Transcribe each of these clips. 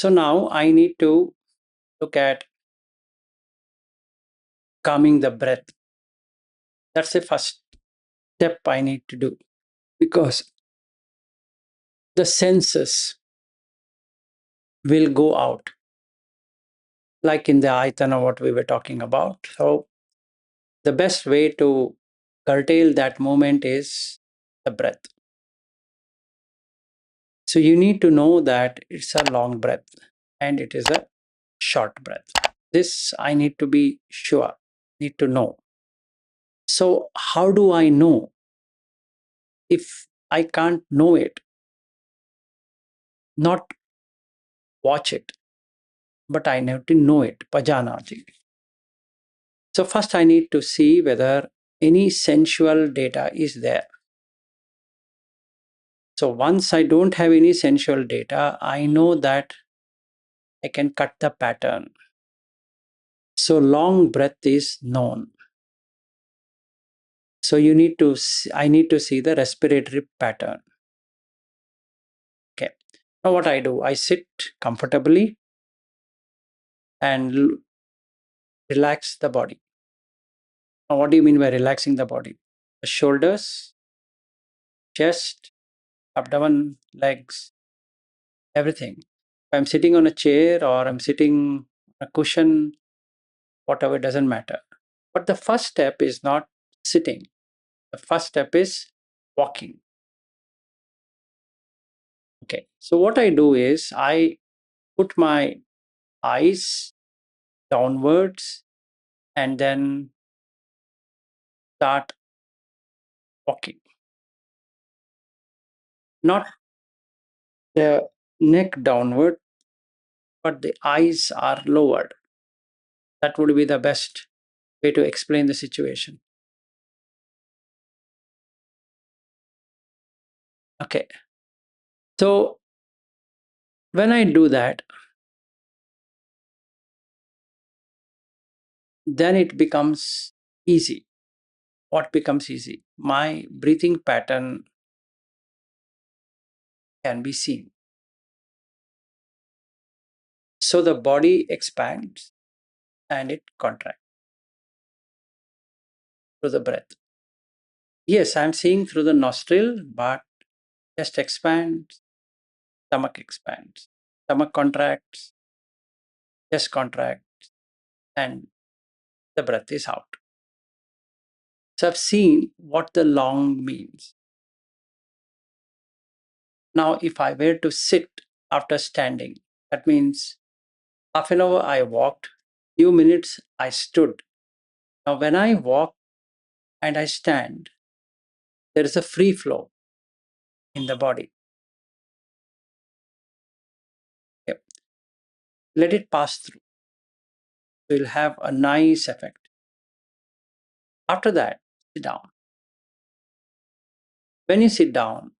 So now I need to look at calming the breath. That's the first step I need to do, because the senses will go out, like in the Aitana, what we were talking about. So the best way to curtail that moment is the breath. So you need to know that it's a long breath and it is a short breath. This I need to be sure, need to know. So how do I know if I can't know it? Not watch it, but I need to know it. Pajanaji. So first I need to see whether any sensual data is there. So once I don't have any sensual data, I know that I can cut the pattern. So long breath is known. So you need to I need to see the respiratory pattern. Okay. Now what I do, I sit comfortably and relax the body. Now what do you mean by relaxing the body? The shoulders, chest, abdomen, legs, everything. If I'm sitting on a chair or I'm sitting on a cushion, whatever, doesn't matter. But the first step is not sitting. The first step is walking. Okay. So what I do is I put my eyes downwards and then start walking. Not the neck downward, but the eyes are lowered. That would be the best way to explain the situation. Okay. So when I do that, then it becomes easy. What becomes easy? My breathing pattern can be seen. So the body expands and it contracts through the breath. Yes, I'm seeing through the nostril, but chest expands, stomach contracts, chest contracts, and the breath is out. So I've seen what the long means. Now, if I were to sit after standing, that means half an hour I walked, few minutes I stood. Now, when I walk and I stand, there is a free flow in the body. Yep. Let it pass through. It will have a nice effect. After that, sit down. When you sit down,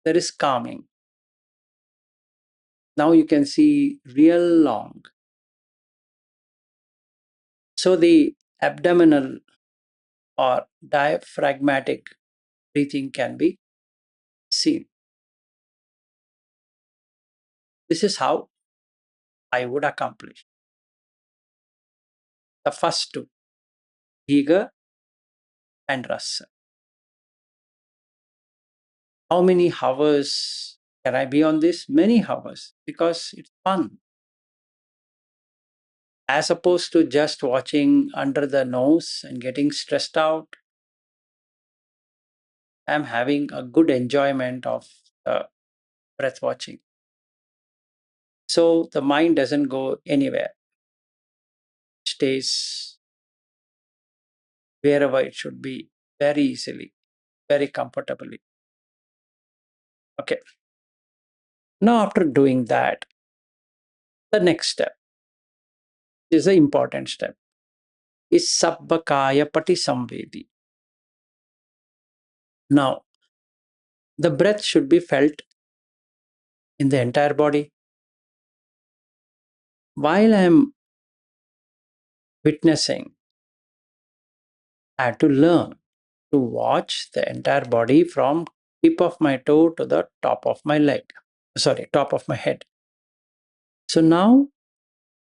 there is calming. Now you can see real long. So the abdominal or diaphragmatic breathing can be seen. This is how I would accomplish the first two, Higa and Rasa. How many hours can I be on this? Many hours, because it's fun. As opposed to just watching under the nose and getting stressed out, I'm having a good enjoyment of breath watching. So the mind doesn't go anywhere, it stays wherever it should be very easily, very comfortably. Okay. Now, after doing that, the next step is an important step, is Sabbakaya Pati Samvedi. Now, the breath should be felt in the entire body. While I am witnessing, I have to learn to watch the entire body from tip of my toe to the top of my leg. Sorry, top of my head. So now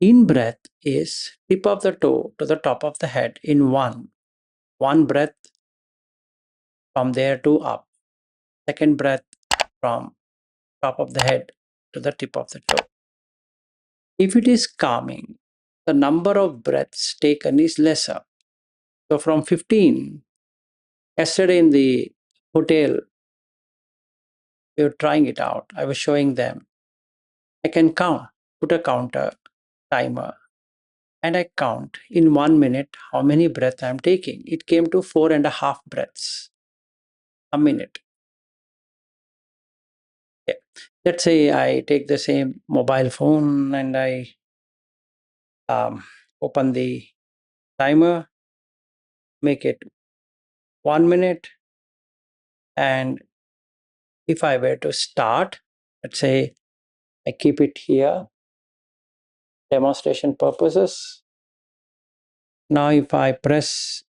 in breath is tip of the toe to the top of the head in one breath from there to up, second breath from top of the head to the tip of the toe. If it is calming, the number of breaths taken is lesser. So from 15, yesterday in the hotel, we were trying it out. I was showing them. I can count, put a counter, timer, and I count in 1 minute how many breaths I'm taking. It came to 4.5 breaths a minute. Yeah. Let's say I take the same mobile phone and I um, open the timer, make it 1 minute, and if I were to start, let's say I keep it here, demonstration purposes. Now if I press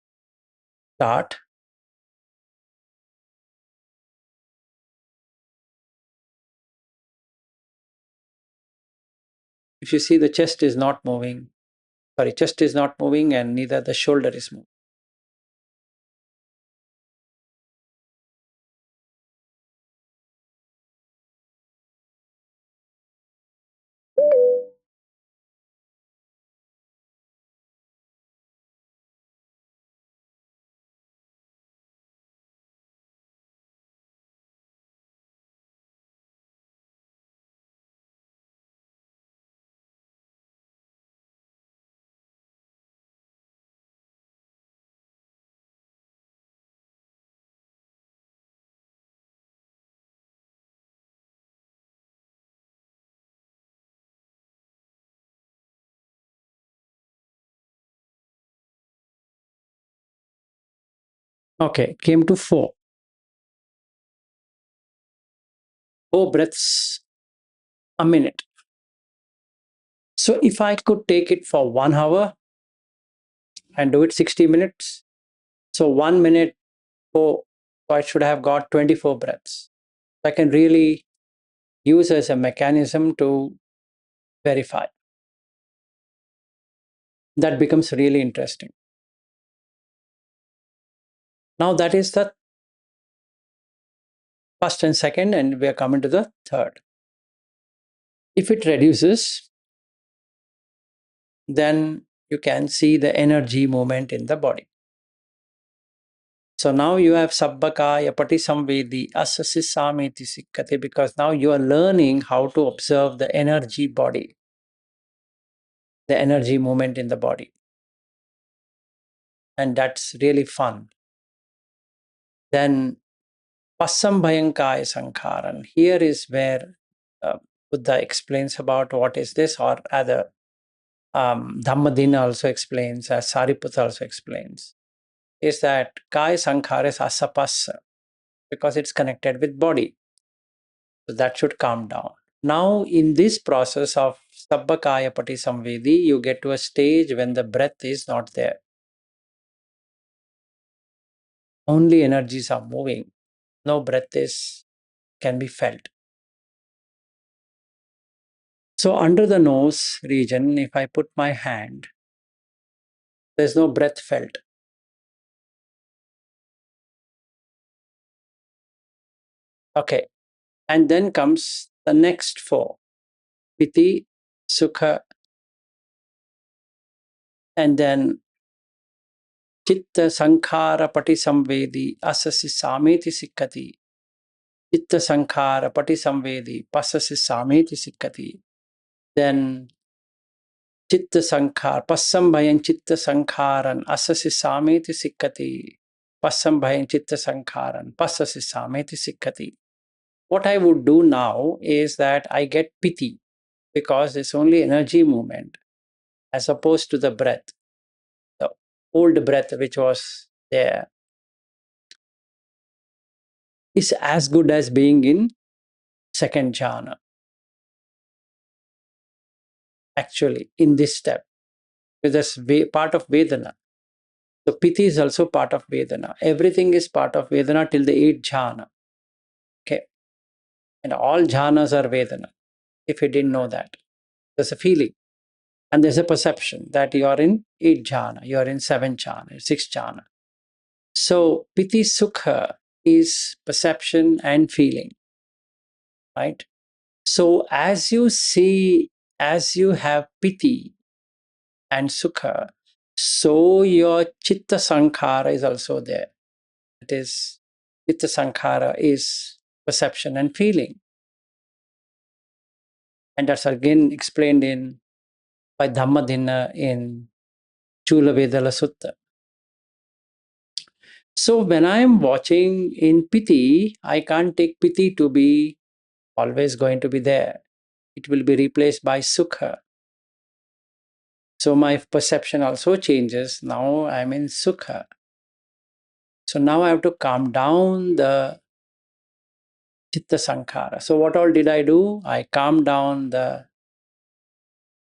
start, if you see the chest is not moving, chest is not moving and neither the shoulder is moving. Okay, came to four breaths a minute. So if I could take it for 1 hour and do it 60 minutes, so 1 minute, so I should have got 24 breaths. I can really use as a mechanism to verify. That becomes really interesting. Now that is the first and second, and we are coming to the third. If it reduces, then you can see the energy movement in the body. So now you have sabbakaya patisamvedi asasisameti sikkate, because now you are learning how to observe the energy body, the energy movement in the body. And that's really fun. Then Passambhayankaya Sankharan. Here is where Buddha explains about what is this, or other Dhammadina also explains, as Sariputta also explains, is that Kaya Sankhara is asapassa because it's connected with body. So that should calm down. Now, in this process of Sabbakaya Pati Samvedi, you get to a stage when the breath is not there. Only energies are moving. No breath can be felt. So under the nose region, if I put my hand, there's no breath felt. Okay. And then comes the next four. Piti, Sukha, and then Chitta Sankhara Pati Samvedi Asasi Sameti Sikkati. Chitta Sankhara Pati Samvedi Pasasi Sameti Sikkati. Then Chitta Sankhar, Passambhayan Chitta Sankharan Asasi Sameti Sikkati. Passambhayan Chitta Sankharan Pasasi Sameti Sikkati. What I would do now is that I get piti because it's only energy movement as opposed to the breath, the old breath which was there is as good as being in second jhana. Actually, in this step, because that's part of Vedana. So piti is also part of Vedana. Everything is part of Vedana till the 8th jhana. Okay. And all jhanas are Vedana, if you didn't know that. There's a feeling. And there's a perception that you are in 8 jhana, you are in 7 jhana, 6 jhana. So piti sukha is perception and feeling, right? So as you see, as you have piti and sukha, so your chitta sankhara is also there. It is, chitta sankhara is perception and feeling. And that's again explained in by Dhammadinna in Chula Vedala Sutta. So when I am watching in piti, I can't take piti to be always going to be there. It will be replaced by sukha. So my perception also changes. Now I'm in sukha. So now I have to calm down the chitta sankhara. So what all did I do? I calmed down the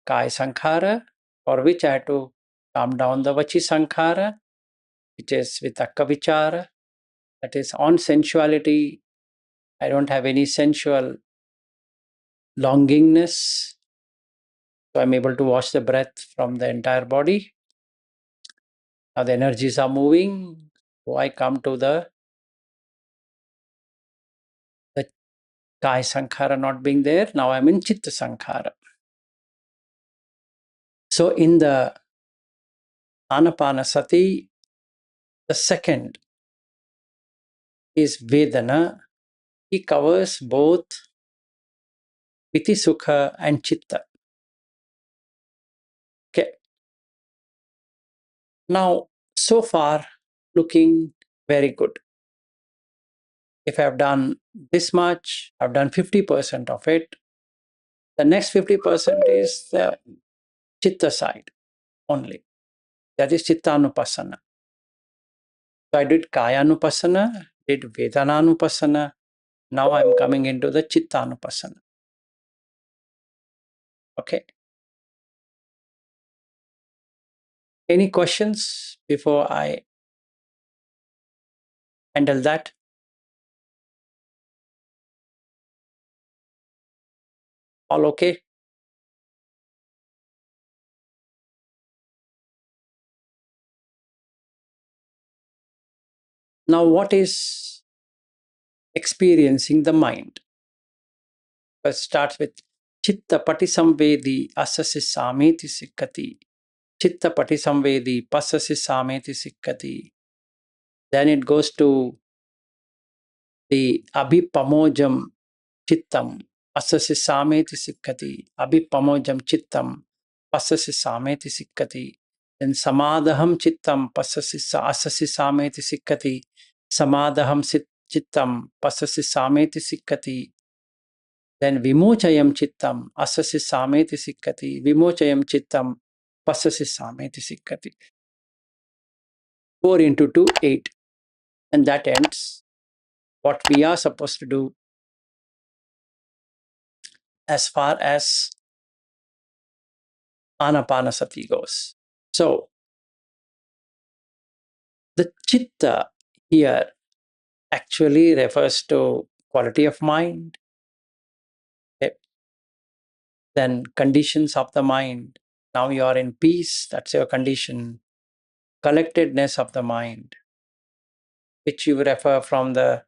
kaya sankhara, for which I had to calm down the vachi sankhara, which is vitakka vichara, that is on sensuality. I don't have any sensual longingness. So I'm able to watch the breath from the entire body. Now the energies are moving. So I come to the kaya sankhara not being there. Now I'm in chitta sankhara. So in the Anapana Sati, the second is Vedana. He covers both piti sukha and chitta. Okay. Now, so far, looking very good. If I've done this much, I've done 50% of it. The next 50% is the chitta side only. That is chittanupassana. So I did kayanupassana, did vedananupassana. Now I'm coming into the chittanupassana. Okay. Any questions before I handle that? All okay? Now, what is experiencing the mind? First starts with chitta patisamvedi asasi sameti sikkati. Chitta patisamvedi passasi sameti sikkati. Then it goes to the abhipamojam chittam asasi sameti sikkati. Abhipamojam chittam passasi sameti sikkati. Then samadaham chittam passasi asasi sameti sikkati. Samadaham chittam passasi sameti sikkati. Then vimochayam chittam asasi sameti sikkati. Vimochayam chittam passasi sameti sikkati. 4 into 2, 8. And that ends what we are supposed to do as far as Anapana Sati goes. So the chitta here actually refers to quality of mind, okay? Then conditions of the mind. Now you are in peace, that's your condition. Collectedness of the mind, which you refer from the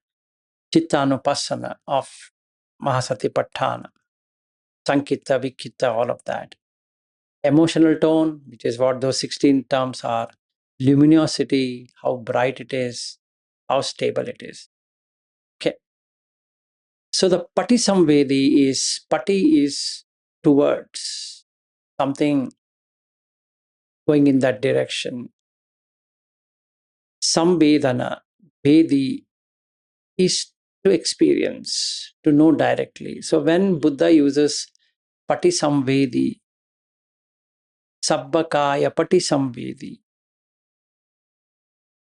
chittanupassana of Mahasatipatthana, Sankita, Vikita, all of that. Emotional tone, which is what those 16 terms are. Luminosity, how bright it is, how stable it is. Okay. So the pati samvedi is, pati is towards something going in that direction. Samvedana, vedi is to experience, to know directly. So when Buddha uses pati samvedi, sabbakaya pati samvedi,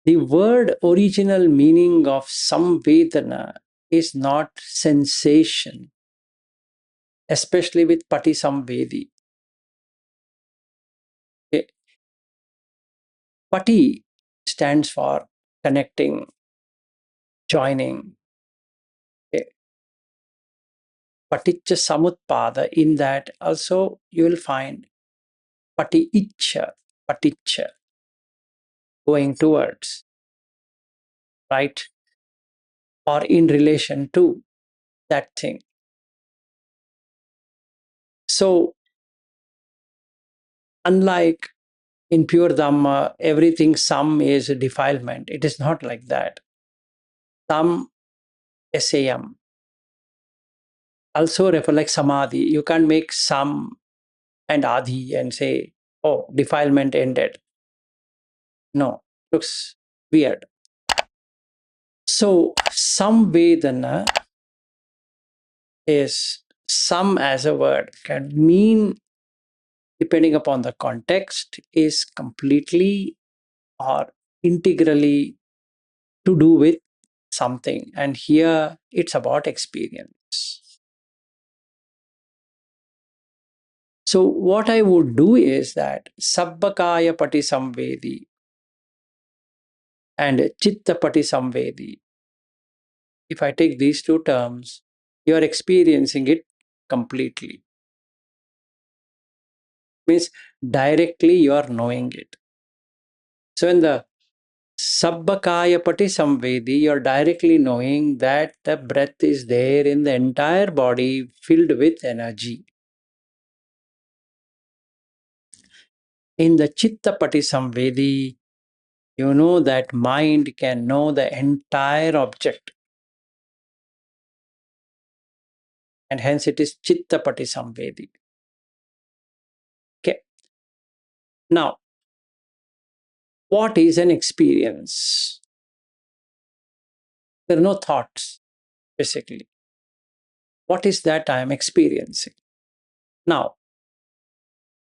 the word original meaning of samvedana is not sensation, especially with pati samvedi. Okay. Pati stands for connecting, joining. Okay. paticca samutpada. In that also you will find paticca, paticca, going towards, right? Or in relation to that thing. So, unlike in pure Dhamma, everything some is defilement. It is not like that. Some SAM also refer like samadhi. You can't make some and adi and say, oh, defilement ended. No, looks weird. So, some Vedana is some as a word can mean, depending upon the context, is completely or integrally to do with something. And here it's about experience. So, what I would do is that Sabbakaya Pati Samvedi and Chitta Pati Samvedi, if I take these two terms, you are experiencing it completely. Means directly you are knowing it. So, in the Sabbakaya Pati Samvedi, you're directly knowing that the breath is there in the entire body filled with energy. In the Chitta Pati Samvedi, you know that mind can know the entire object. And hence it is Chitta Pati Samvedi. Okay. Now, what is an experience? There are no thoughts, basically. What is that I am experiencing? Now,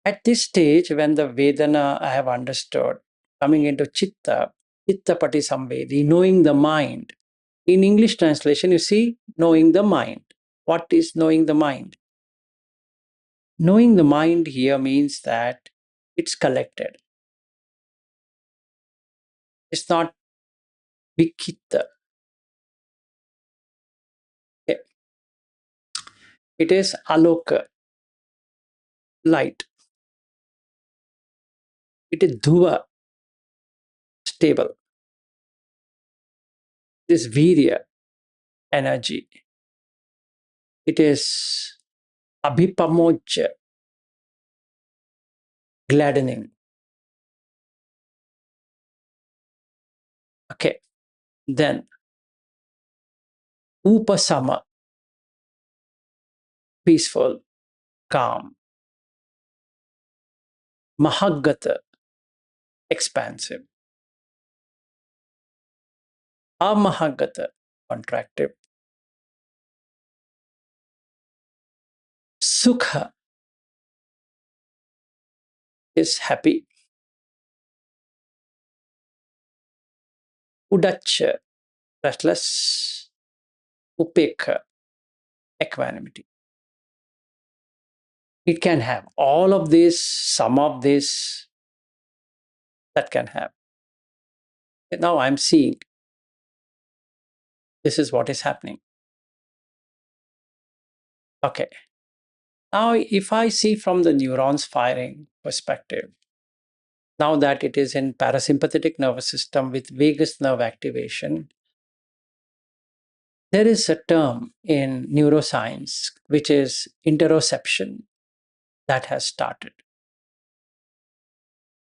at this stage, when the Vedana I have understood, coming into Chitta, Chitta Pati Samvedi, knowing the mind. In English translation, you see, knowing the mind. What is knowing the mind? Knowing the mind here means that it's collected. It's not Vikitta. Okay. It is Aloka, light. It is Dhuva, stable. This Virya, energy. It is Abhipamocha, gladdening. Okay. Then Upasama, peaceful, calm. Mahagata, expansive. Amahagata, contractive. Sukha is happy. Udacha, restless. Upekha, equanimity. It can have all of this, some of this, that can have. Now I'm seeing this is what is happening. Okay. Now, if I see from the neurons firing perspective, now that it is in parasympathetic nervous system with vagus nerve activation, there is a term in neuroscience which is interoception that has started.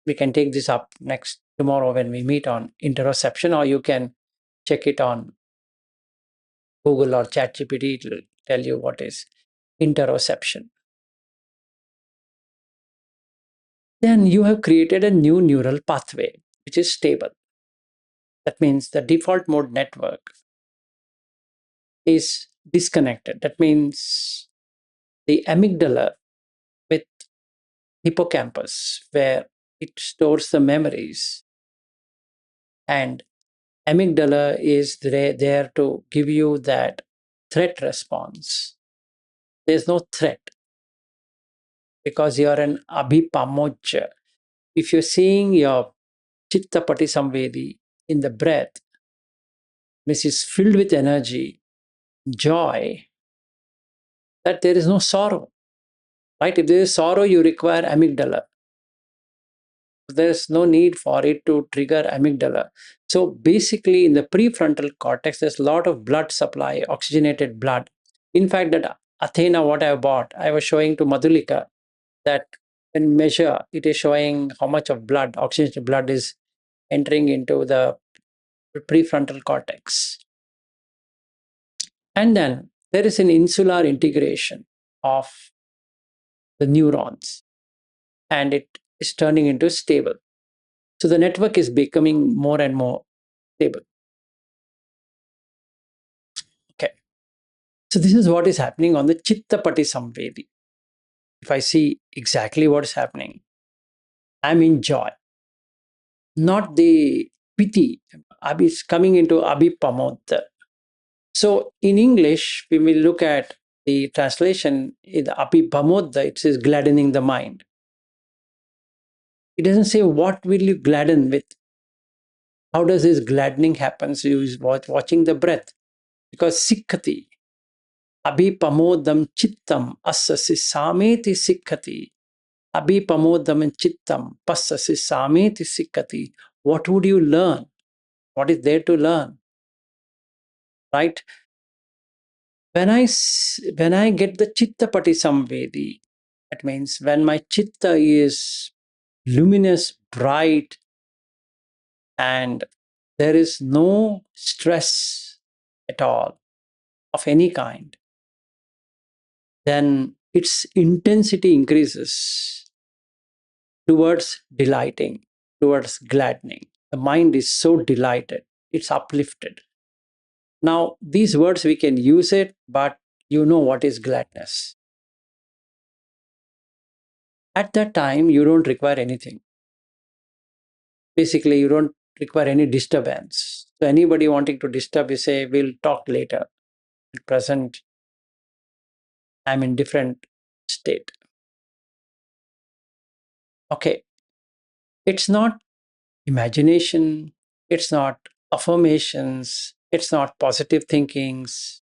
We can take this up next tomorrow when we meet on interoception, or you can check it on Google or ChatGPT. It will tell you what is interoception. Then you have created a new neural pathway which is stable. That means the default mode network is disconnected. That means the amygdala with hippocampus, where it stores the memories, and amygdala is there to give you that threat response. There's no threat because you're an abhipamocha. If you're seeing your chitta pati samvedi in the breath, this is filled with energy, joy, that there is no sorrow, right? If there is sorrow, you require amygdala. There's no need for it to trigger amygdala. So basically, in the prefrontal cortex, there's a lot of blood supply, oxygenated blood. In fact, that Athena, what I bought, I was showing to Madhulika that when measure, it is showing how much of blood, oxygenated blood, is entering into the prefrontal cortex. And then there is an insular integration of the neurons, and it is turning into stable. So the network is becoming more and more stable. Okay. So this is what is happening on the Chittapati Samvedi. If I see exactly what is happening, I'm in joy, not the piti. Abhi is coming into abhipamod. So in English, when we look at the translation, in abhipamod, it says gladdening the mind. It doesn't say what will you gladden with. How does this gladdening happen? So you watching the breath. Because sikkati, abhipamodam chittam assasi sameti sikkati. Abhipamodam chittam passasi sameti sikkati. What would you learn? What is there to learn? Right? When I get the chittapati samvedi, that means when my chitta is luminous, bright, and there is no stress at all of any kind, then its intensity increases towards delighting, towards gladdening. The mind is so delighted, it's uplifted. Now, these words we can use it, but you know what is gladness. At that time, you don't require anything. Basically, you don't require any disturbance. So, anybody wanting to disturb, you say, we'll talk later. At present, I'm in different state. Okay, it's not imagination, it's not affirmations, it's not positive thinkings,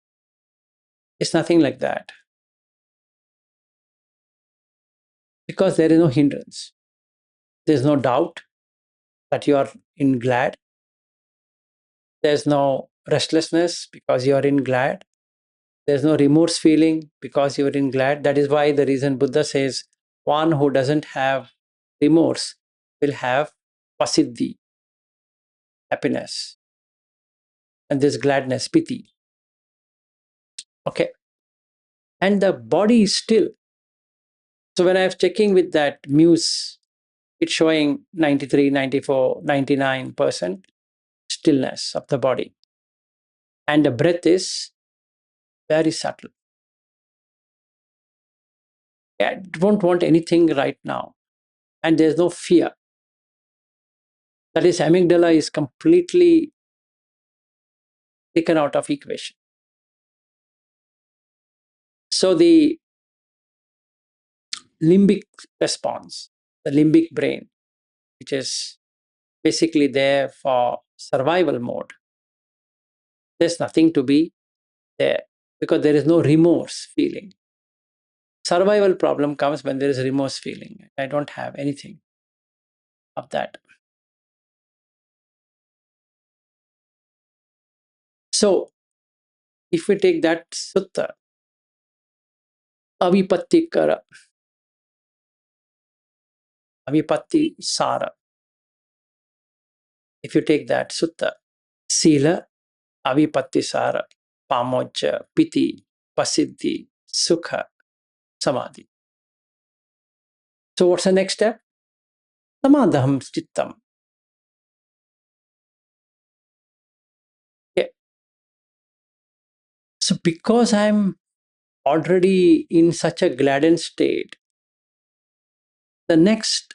it's nothing like that. Because there is no hindrance. There's no doubt that you are in glad. There's no restlessness because you are in glad. There's no remorse feeling because you are in glad. That is why the reason Buddha says one who doesn't have remorse will have pasiddhi, happiness, and this gladness, piti. Okay. And the body is still. So when I was checking with that muse, it's showing 93, 94, 99% stillness of the body. And the breath is very subtle. I don't want anything right now. And there's no fear. That is, amygdala is completely taken out of equation. So the limbic response, the limbic brain, which is basically there for survival mode, there's nothing to be there because there is no remorse feeling. Survival problem comes when there is remorse feeling. I don't have anything of that. So if we take that sutta, avipatti kara, avipatti sara, if you take that sutta, sila, avipatti sara, pamoja, piti, pasiddhi, sukha, samadhi. So what's the next step? Samadham chittam. Yeah. So because I'm already in such a gladdened state, the next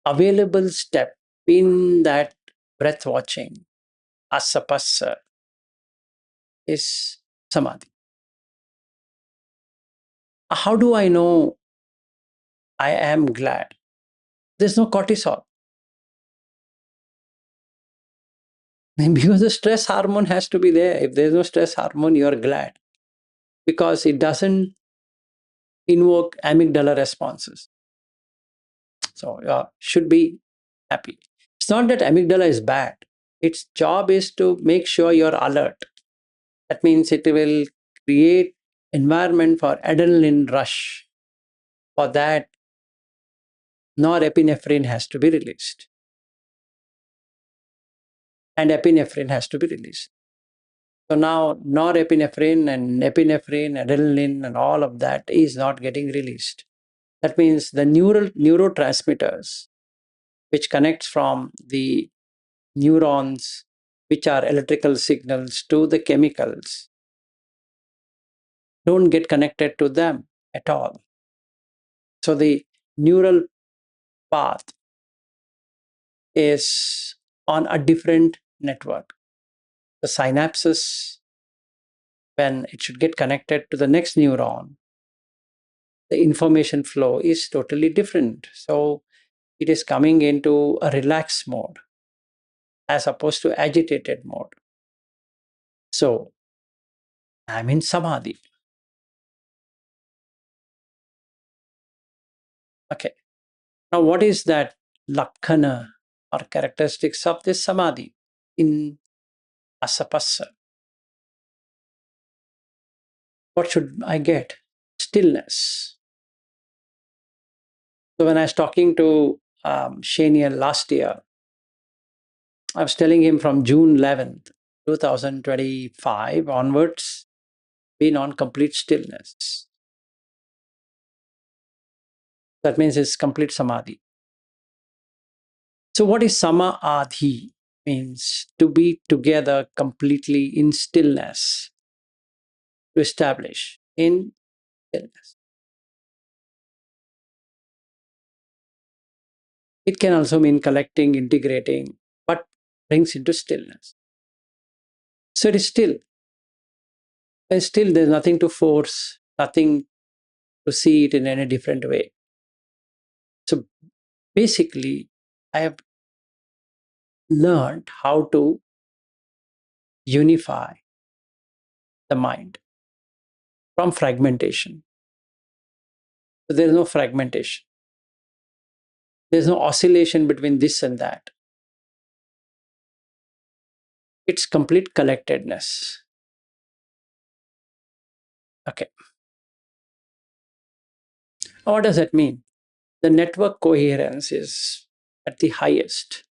available step in that breath watching, asapassa, is samadhi. How do I know I am glad? There's no cortisol. Because the stress hormone has to be there. If there's no stress hormone, you're glad. Because it doesn't invoke amygdala responses. So should be happy. It's not that amygdala is bad. Its job is to make sure you're alert. That means it will create environment for adrenaline rush. For that, norepinephrine has to be released. And epinephrine has to be released. So now norepinephrine and epinephrine, adrenaline, and all of that is not getting released. That means the neurotransmitters, which connects from the neurons, which are electrical signals, to the chemicals, don't get connected to them at all. So the neural path is on a different network. The synapses, when it should get connected to the next neuron, the information flow is totally different. So it is coming into a relaxed mode as opposed to agitated mode. So I'm in samadhi. Okay. Now, what is that lakhana or characteristics of this samadhi in asapassa? What should I get? Stillness. So when I was talking to Shaniel last year, I was telling him from June 11th, 2025 onwards, been on complete stillness. That means it's complete samadhi. So what is samadhi? Means to be together completely in stillness, to establish in stillness. It can also mean collecting, integrating, but brings into stillness. So it is still. And still, there's nothing to force, nothing to see it in any different way. So basically, I have learned how to unify the mind from fragmentation. So there's no fragmentation. There's no oscillation between this and that. It's complete collectedness. Okay. What does that mean? The network coherence is at the highest.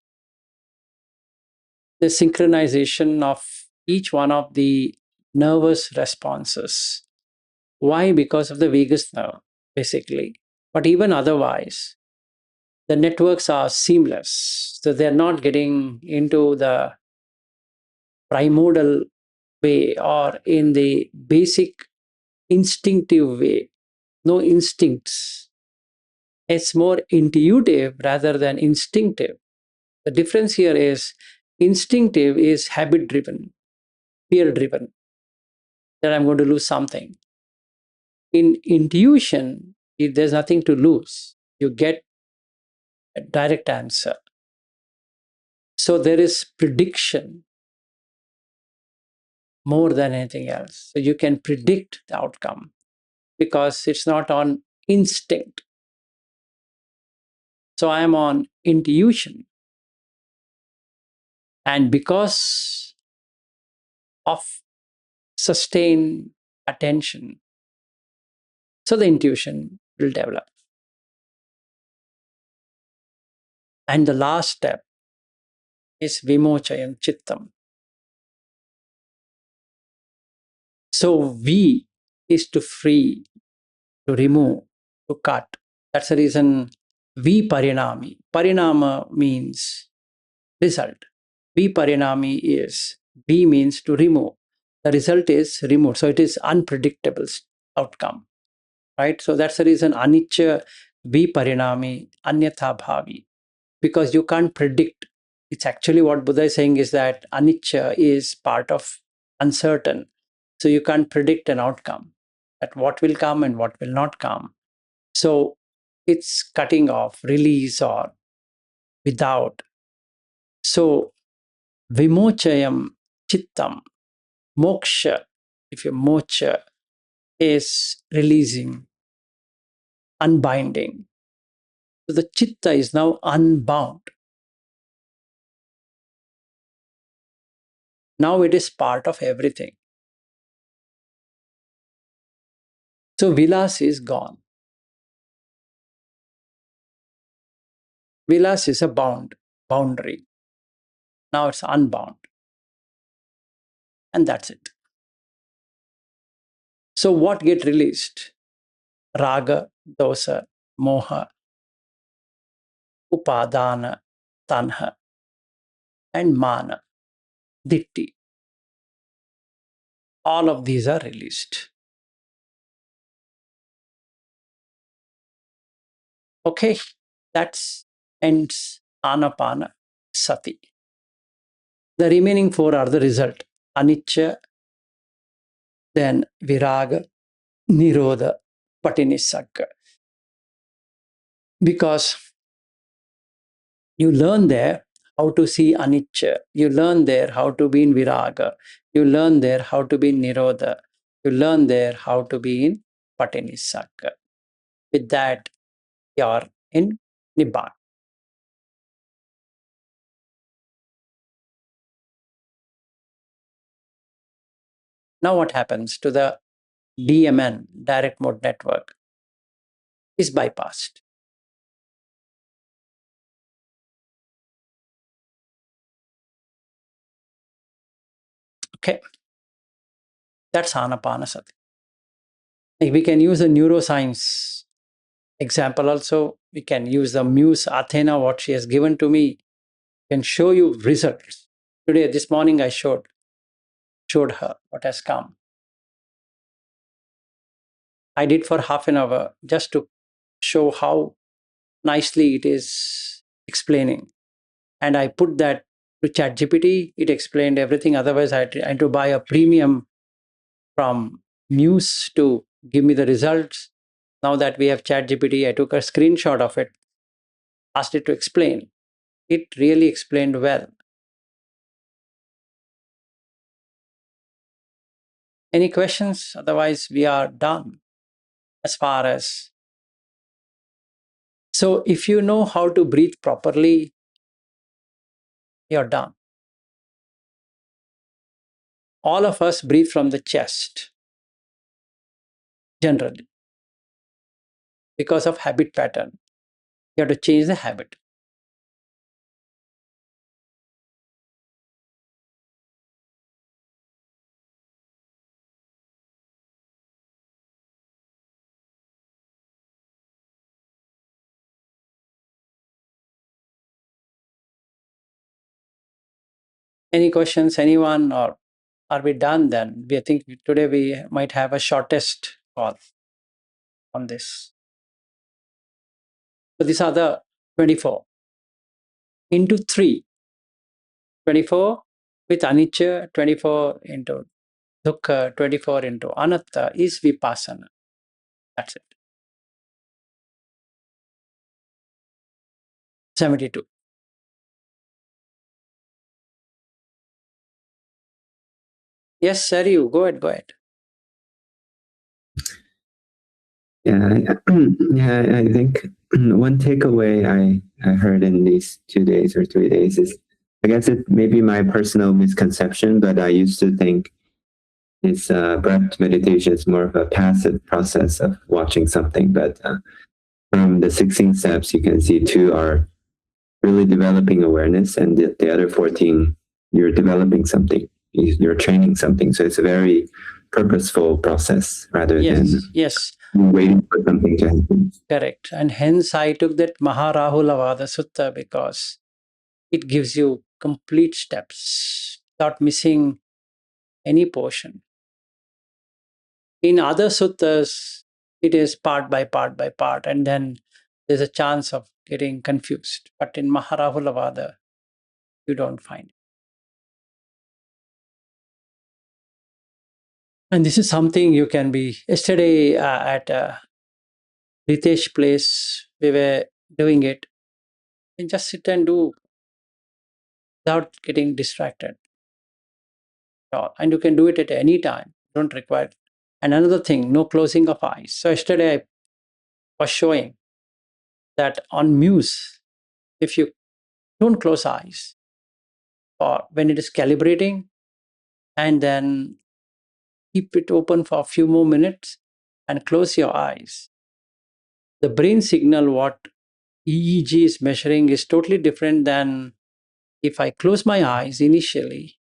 The synchronization of each one of the nervous responses. Why? Because of the vagus nerve, basically. But even otherwise, the networks are seamless. So they're not getting into the primordial way or in the basic instinctive way. No instincts. It's more intuitive rather than instinctive. The difference here is instinctive is habit driven, fear driven, that I'm going to lose something. In intuition, if there's nothing to lose, you get a direct answer. So there is prediction more than anything else. So you can predict the outcome because it's not on instinct. So I am on intuition. And because of sustained attention, so the intuition will develop. And the last step is vimochayam chittam. So V is to free, to remove, to cut. That's the reason viparinami. Parinama means result. Viparinami is V means to remove. The result is removed. So it is unpredictable outcome. Right? So that's the reason anicca viparinami anyatha bhavi. Because you can't predict. It's actually what Buddha is saying is that anicca is part of uncertain. So you can't predict an outcome, that what will come and what will not come. So it's cutting off, release, or without. So vimochayam chittam, moksha, if you moksha, is releasing, unbinding. So the chitta is now unbound. Now it is part of everything. So vilas is gone. Vilas is a boundary. Now it's unbound. And that's it. So what get released? Raga, dosa, moha, upadana, tanha, and mana, ditti. All of these are released. Okay, that's ends Anapana Sati. The remaining four are the result. Anicca, then Viraga, Nirodha, Patinisagga. Because you learn there how to see Anicca, you learn there how to be in Viraga, you learn there how to be in Nirodha, you learn there how to be in Patinisagga. With that, you're in Nibbana. Now, what happens to the DMN, direct mode network, is bypassed. Okay, that's Anapana Sati. We can use a neuroscience example also. We can use the Muse Athena, what she has given to me, can show you results. Today, this morning, I showed her what has come. I did for half an hour just to show how nicely it is explaining. And I put that to ChatGPT. It explained everything. Otherwise, I had to buy a premium from Muse to give me the results. Now that we have ChatGPT, I took a screenshot of it, asked it to explain. It really explained well. Any questions? Otherwise, we are done as far as. So, if you know how to breathe properly, you're done. All of us breathe from the chest, generally, because of habit pattern. You have to change the habit. Any questions, anyone, or are we done then? We think today we might have a shortest call on this. So these are the 24 into 3. 24 with anicca, 24 into dukkha, 24 into anatta is vipassana. That's it. 72. Yes, sir, you go ahead, go ahead. Yeah, yeah, I think one takeaway I heard in these 2 days or 3 days is, I guess it may be my personal misconception, but I used to think this breath meditation is more of a passive process of watching something. But from the 16 steps, you can see 2 are really developing awareness, and the other 14, you're developing something, you're training something. So it's a very purposeful process rather than waiting for something to happen. Correct. And hence I took that Maharahulavada Sutta because it gives you complete steps without missing any portion. In other suttas, it is part by part by part, and then there's a chance of getting confused. But in Maharahulavada, you don't find it. And this is something you can be. Yesterday at Ritesh place, we were doing it. And just sit and do without getting distracted at all. And you can do it at any time. Don't require. And another thing, no closing of eyes. So yesterday was showing that on muse, if you don't close eyes or when it is calibrating, and then keep it open for a few more minutes and close your eyes, the brain signal what EEG is measuring is totally different than if I close my eyes initially,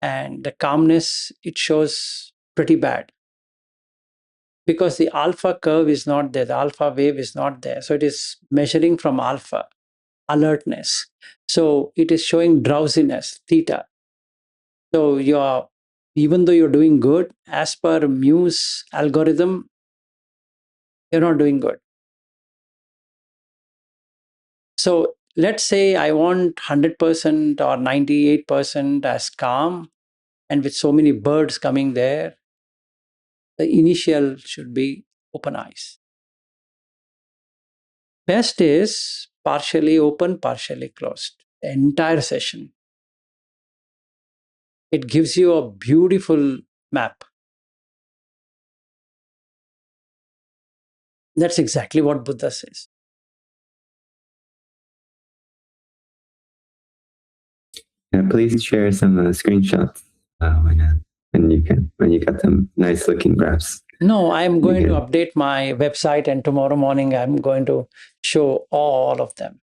and the calmness it shows pretty bad because the alpha curve is not there, the alpha wave is not there. So it is measuring from alpha, alertness. So it is showing drowsiness, theta. So you're, even though you're doing good, as per Muse algorithm, you're not doing good. So let's say I want 100% or 98% as calm, and with so many birds coming there, the initial should be open eyes. Best is partially open, partially closed, the entire session. It gives you a beautiful map. That's exactly what Buddha says. Please share some screenshots when you got some nice looking graphs. No, I'm You going to can. update my website, and tomorrow morning I'm going to show all of them.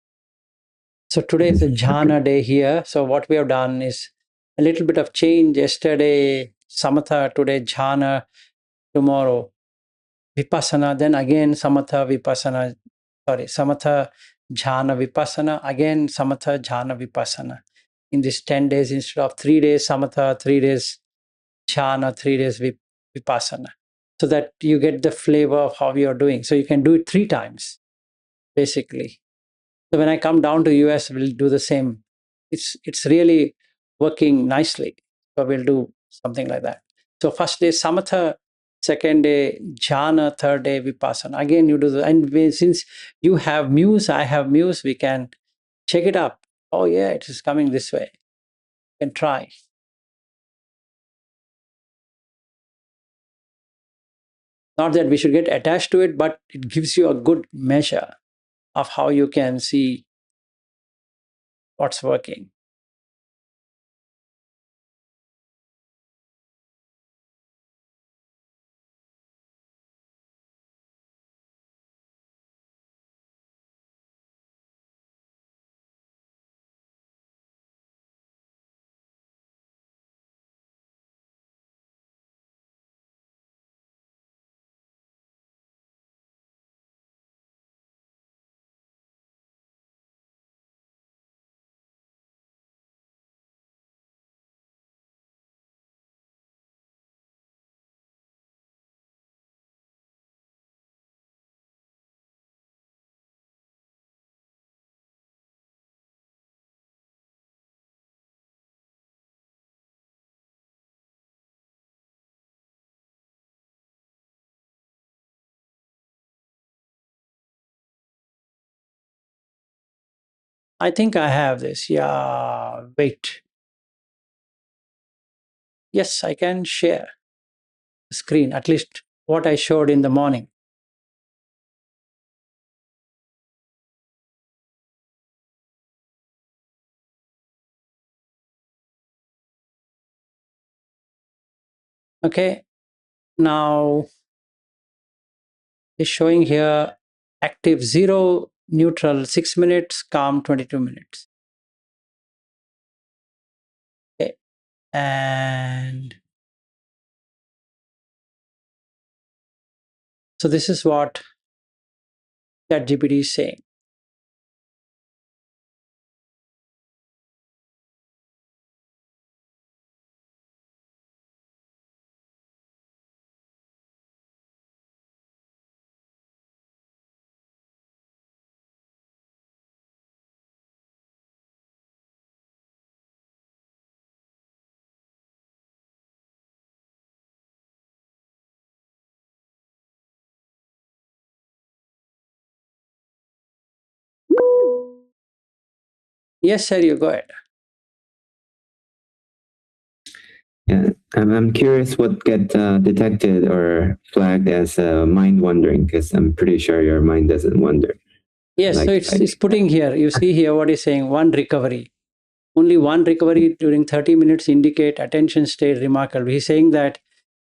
So today is a Okay. jhana day here. So what we have done is a little bit of change. Yesterday samatha, today jhana, tomorrow vipassana, then again samatha, vipassana, sorry, samatha, jhana, vipassana, again samatha, jhana, vipassana. In these 10 days, instead of 3 days samatha, 3 days jhana, 3 days vipassana, so that you get the flavor of how you're doing. So you can do it 3 times, basically. So when I come down to US, we'll do the same. It's really working nicely. So we'll do something like that. So first day samatha, second day jhana, third day vipassana. Again, you do the, and since you have muse, I have muse, we can check it up. Oh yeah, it is coming this way. You can try. Not that we should get attached to it, but it gives you a good measure of how you can see what's working. I think I have this. Yeah, wait. Yes, I can share the screen, at least what I showed in the morning. Okay, now it's showing here active 0, neutral 6 minutes, calm 22 minutes. Okay, and so this is what ChatGPT is saying. Yes, sir, you go ahead. Yeah, I'm curious what get detected or flagged as mind wandering, because I'm pretty sure your mind doesn't wander. Yes, so it's putting here. You see here what is saying one recovery. Only one recovery during 30 minutes indicate attention stayed remarkable. He's saying that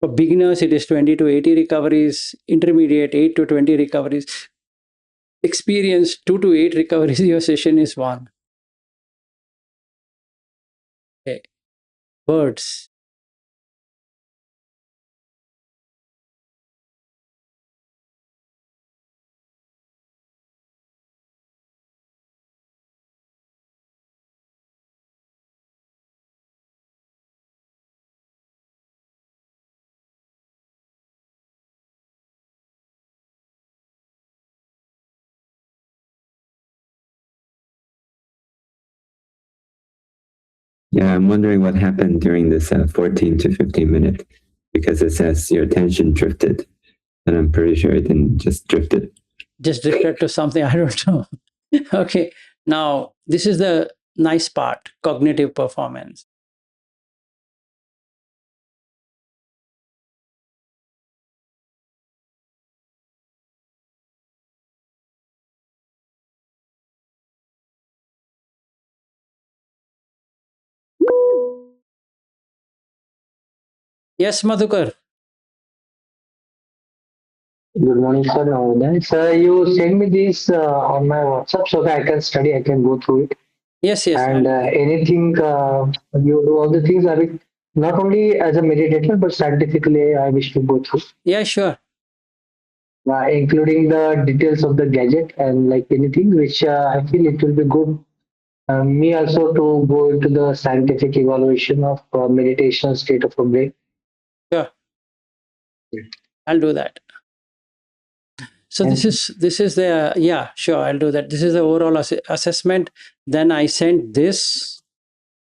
for beginners it is 20 to 80 recoveries, intermediate 8 to 20 recoveries, experienced 2 to 8 recoveries. Your session is one. Okay. Birds. Yeah, I'm wondering what happened during this 14 to 15 minute, because it says your attention drifted, and I'm pretty sure it didn't just drifted. Just drifted to something, I don't know. Okay. Now, this is the nice part, cognitive performance. Yes, Madhukar. Good morning, sir. Now, then, sir, you send me this on my WhatsApp so that I can study, I can go through it. Yes, yes. And anything you do, all the things I will not only as a meditator but scientifically I wish to go through, Yeah, sure. including the details of the gadget and like anything which I feel it will be good. Me also to go into the scientific evaluation of meditation state of a brain. Sure. I'll do that. So And this is the yeah, sure, I'll do that. This is the overall assessment. Then I sent this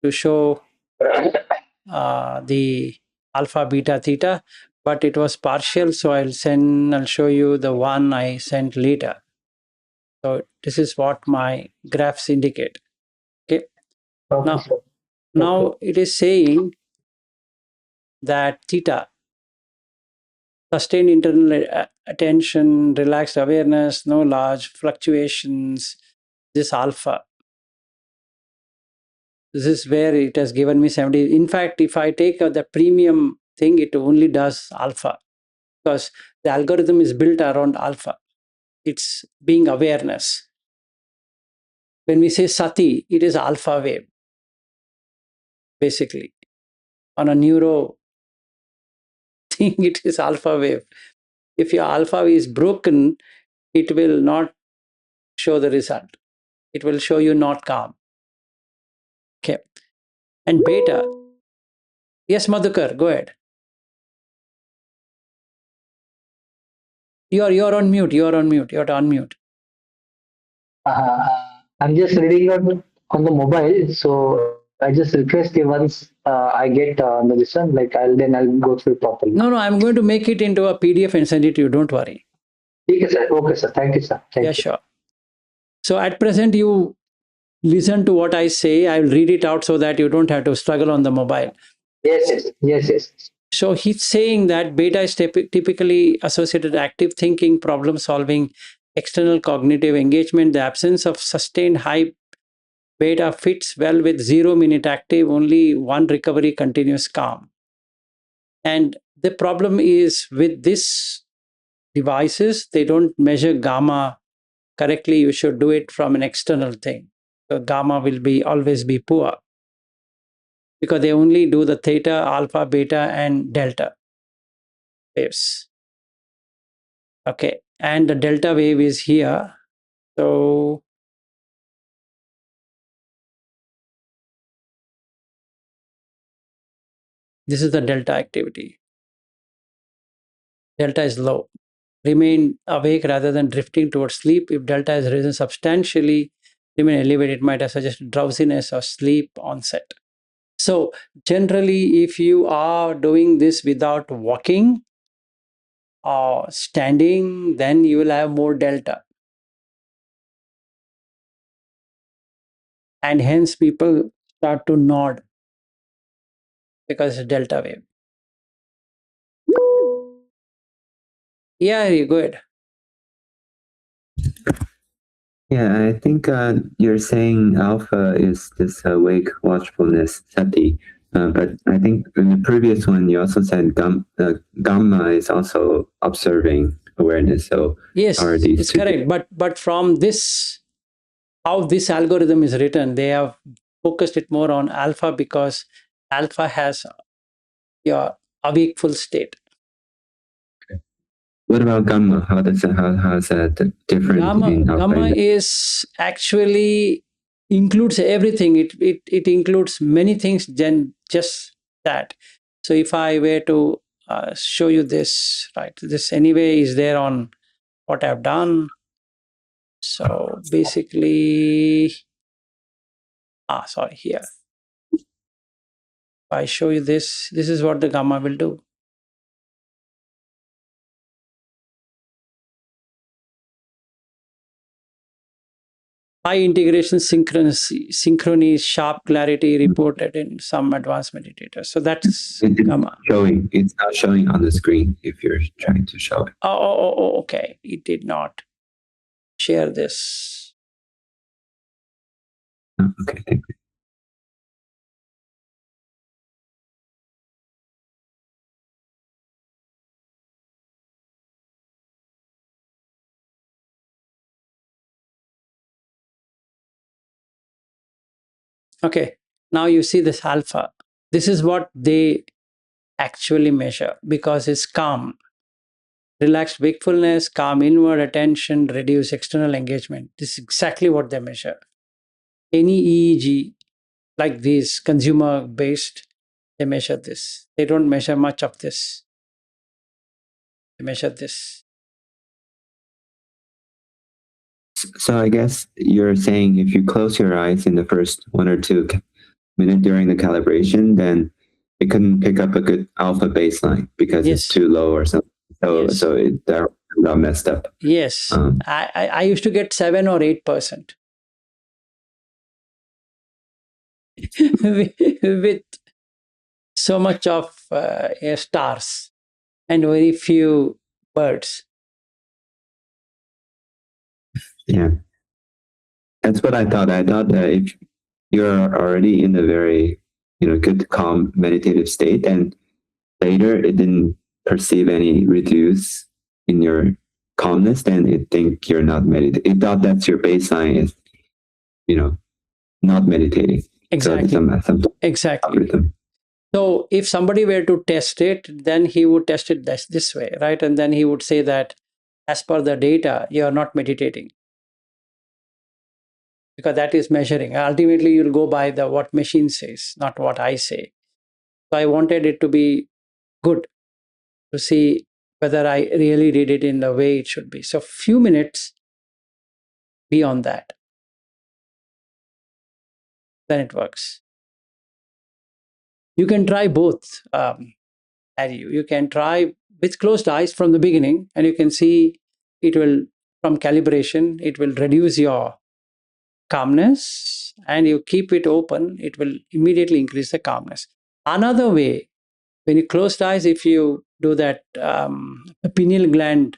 to show the alpha, beta, theta, but it was partial. So I'll show you the one I sent later. So this is what my graphs indicate. Okay. okay, Now, sir. Okay. now it is saying that theta, sustained internal attention, relaxed awareness, no large fluctuations. This alpha, this is where it has given me 70. In fact, if I take the premium thing, it only does alpha because the algorithm is built around alpha. It's being awareness. When we say sati, it is alpha wave, basically. On a neuro thing, it is alpha wave. If your alpha is broken, it will not show the result. It will show you not calm. Okay. And beta. Yes, Madhukar, go ahead. You're on mute. You're on mute. You're on mute. Uh, I'm just reading on the mobile, so I just request you once I get the listen, like I'll go through it properly. No, I'm going to make it into a PDF and send it to you. Don't worry. Okay, sir. Okay, sir. Thank you, sir. Yeah, Thank you. sure. So at present, you listen to what I say. I'll read it out so that you don't have to struggle on the mobile. Yes, yes, yes, yes. So he's saying that beta is typically associated with active thinking, problem solving, external cognitive engagement. The absence of sustained high beta fits well with 0 minute active, only one recovery, continuous calm. And the problem is with this devices, they don't measure gamma correctly. You should do it from an external thing. So gamma will be always be poor because they only do the theta, alpha, beta, and delta waves. Okay, and the delta wave is here. So this is the delta activity. Delta is low. Remain awake rather than drifting towards sleep. If delta has risen substantially, remain elevated, it might have suggested drowsiness or sleep onset. So generally, if you are doing this without walking or standing, then you will have more delta. And hence people start to nod. because it's delta wave. Yeah, you go ahead. Yeah, I think you're saying alpha is this awake watchfulness sati, but I think in the previous one you also said gamma is also observing awareness. So Yes, are these it's two? correct. But from this, how this algorithm is written, they have focused it more on alpha because alpha has your awake full state. What about gamma? How is that different in alpha? Gamma is actually includes everything. It includes many things than just that. So if I were to show you this, right, this anyway is there on what I've done. So basically, sorry, here. If I show you this, this is what the gamma will do. High integration synchrony, sharp clarity reported in some advanced meditators. So that's gamma. It's not showing on the screen if you're trying to show it. Oh, okay. It did not share this. Okay, thank you. Okay. Now you see this alpha. This is what they actually measure because it's calm. Relaxed wakefulness, calm inward attention, reduce external engagement. This is exactly what they measure. Any EEG like these consumer based, they measure this. They don't measure much of this. They measure this. So I guess you're saying if you close your eyes in the first 1 or 2 minutes during the calibration, then it couldn't pick up a good alpha baseline because it's too low or something. So that got messed up. Yes, I used to get 7 or 8% with so much of stars and very few birds. Yeah, that's what I thought. I thought that if you're already in a very good calm meditative state, and later it didn't perceive any reduce in your calmness, then it think you're not meditating. It thought that's your baseline is not meditating. Exactly. So exactly. algorithm. So if somebody were to test it, then he would test it this way, right? And then he would say that as per the data, you are not meditating. Because that is measuring. Ultimately, you'll go by the what machine says, not what I say. So I wanted it to be good to see whether I really did it in the way it should be. So few minutes beyond that, then it works. You can try both. You can try with closed eyes from the beginning, and you can see it will, from calibration, it will reduce your calmness, and you keep it open, it will immediately increase the calmness. Another way, when you close eyes, if you do that pineal gland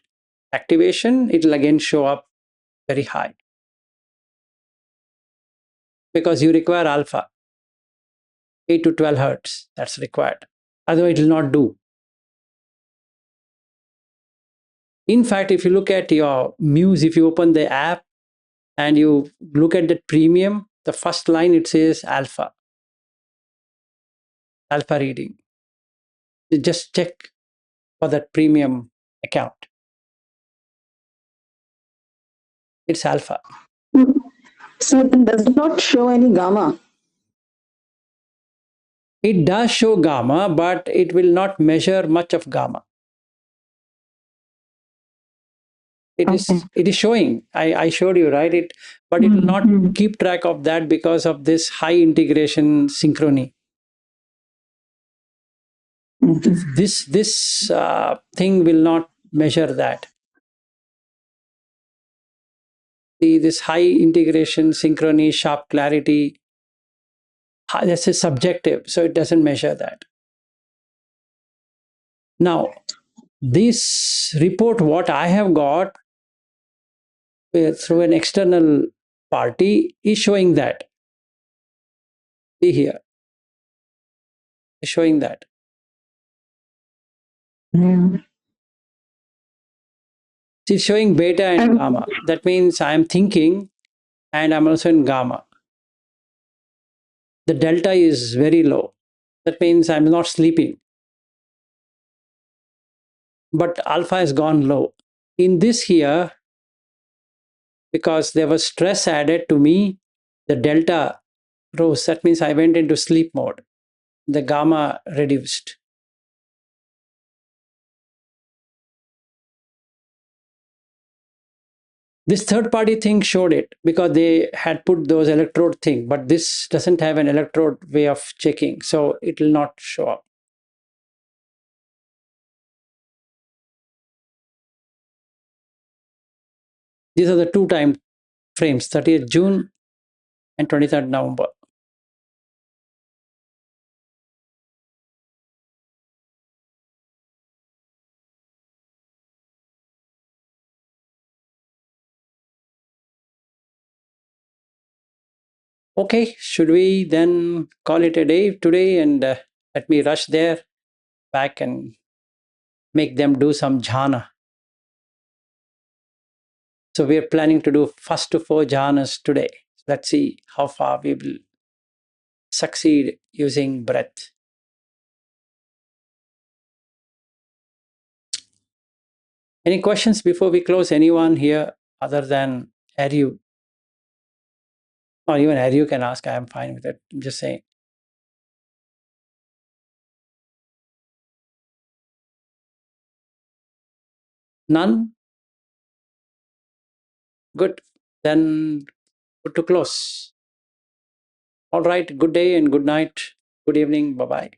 activation, it will again show up very high because you require alpha, 8 to 12 hertz. That's required. Otherwise, it will not do. In fact, if you look at your Muse, if you open the app and you look at the premium, the first line it says alpha reading. You just check for that premium account. It's alpha. So it does not show any gamma. It does show gamma, but it will not measure much of gamma. It is showing. I showed you, right? But it will not keep track of that because of this high integration synchrony. This thing will not measure that. See, this high integration synchrony, sharp clarity, this is subjective, so it doesn't measure that. Now, this report, what I have got through an external party, is showing that. See here, is showing that. Yeah. It's showing beta and gamma. That means I am thinking and I'm also in gamma. The delta is very low. That means I'm not sleeping. But alpha has gone low. In this here, because there was stress added to me, the delta rose. That means I went into sleep mode. The gamma reduced. This third party thing showed it because they had put those electrode thing, but this doesn't have an electrode way of checking, so it will not show up. These are the two time frames, 30th June and 23rd November. Okay, should we then call it a day today and let me rush there back and make them do some jhana. So we are planning to do first to four jhanas today. Let's see how far we will succeed using breath. Any questions before we close? Anyone here other than Aryu? Or even Aryu can ask, I am fine with it. I'm just saying. None? Good. Then good to close. All right. Good day and good night. Good evening. Bye bye.